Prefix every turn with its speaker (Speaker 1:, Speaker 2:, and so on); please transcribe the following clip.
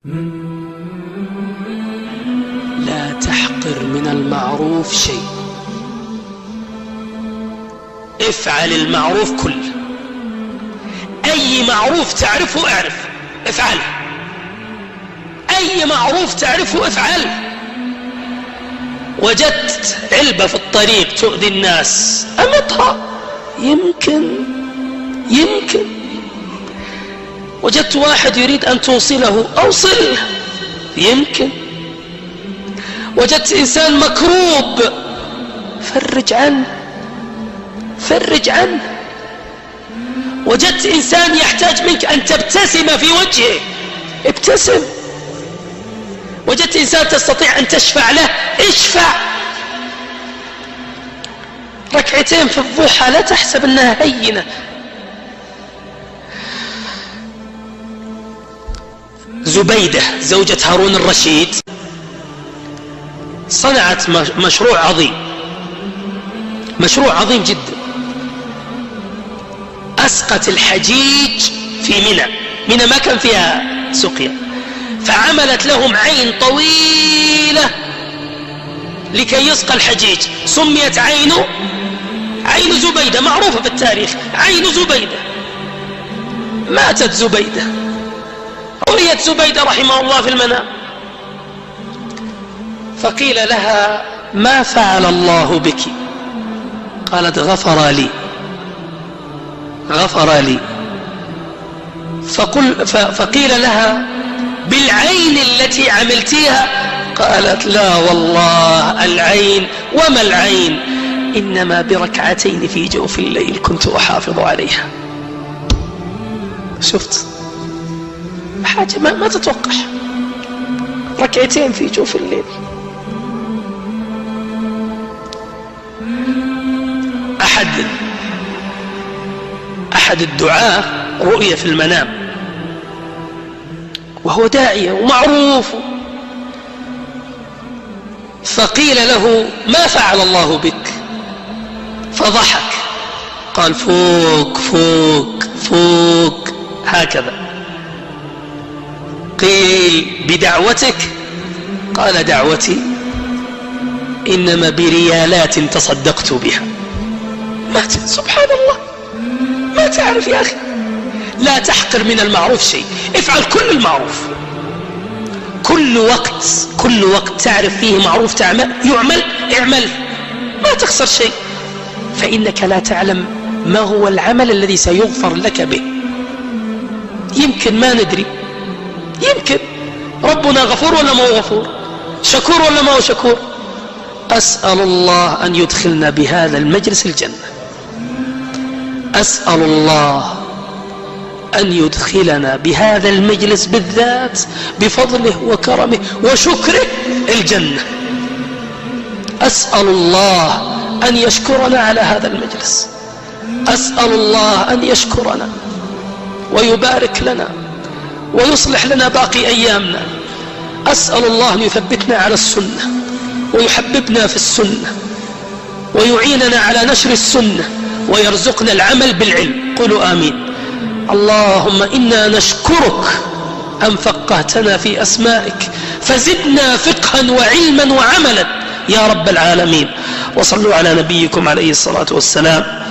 Speaker 1: لا تحقر من المعروف شيء. افعل المعروف كله. أي معروف تعرفه اعرف افعله. أي معروف تعرفه افعله. وجدت علبة في الطريق تؤذي الناس أمطها، يمكن وجدت واحد يريد أن توصله أوصله، يمكن وجدت إنسان مكروب فرج عنه. وجدت إنسان يحتاج منك أن تبتسم في وجهه، ابتسم. وجدت إنسان تستطيع أن تشفع له، اشفع. ركعتين في الضحى لا تحسب أنها هينة. زبيدة زوجة هارون الرشيد صنعت مشروع عظيم جدا. أسقت الحجيج في منى ما كان فيها سقيا، فعملت لهم عين طويلة لكي يسقى الحجيج. سميت عين زبيدة، معروفة في التاريخ، عين زبيدة. ماتت زبيدة، رؤيت زبيدة رحمه الله في المنام، فقيل لها: ما فعل الله بك؟ قالت: غفر لي. فقيل لها: بالعين التي عملتيها؟ قالت: لا والله، العين وما العين، إنما بركعتين في جوف الليل كنت أحافظ عليها. شفت حاجة ما تتوقع، ركعتين في جوف الليل. أحد الدعاة رؤية في المنام وهو داعية ومعروف، فقيل له: ما فعل الله بك؟ فضحك، قال: فوق هكذا. قيل: بدعوتك؟ قال: دعوتي إنما بريالات تصدقت بها. سبحان الله، ما تعرف يا أخي. لا تحقر من المعروف شيء، افعل كل المعروف. كل وقت تعرف فيه معروف يعمل اعمل، ما تخسر شيء، فإنك لا تعلم ما هو العمل الذي سيغفر لك به. يمكن ما ندري، يمكن ربنا غفور ولا ما هو غفور، شكور ولا ما هو شكور. أسأل الله أن يدخلنا بهذا المجلس الجنة. أسأل الله أن يدخلنا بهذا المجلس بالذات بفضله وكرمه وشكره الجنة. أسأل الله أن يشكرنا على هذا المجلس. أسأل الله أن يشكرنا ويبارك لنا ويصلح لنا باقي أيامنا. أسأل الله أن يثبتنا على السنة ويحببنا في السنة ويعيننا على نشر السنة ويرزقنا العمل بالعلم. قولوا آمين. اللهم إنا نشكرك أن فقهتنا في أسمائك، فزدنا فقها وعلما وعملا يا رب العالمين. وصلوا على نبيكم عليه الصلاة والسلام.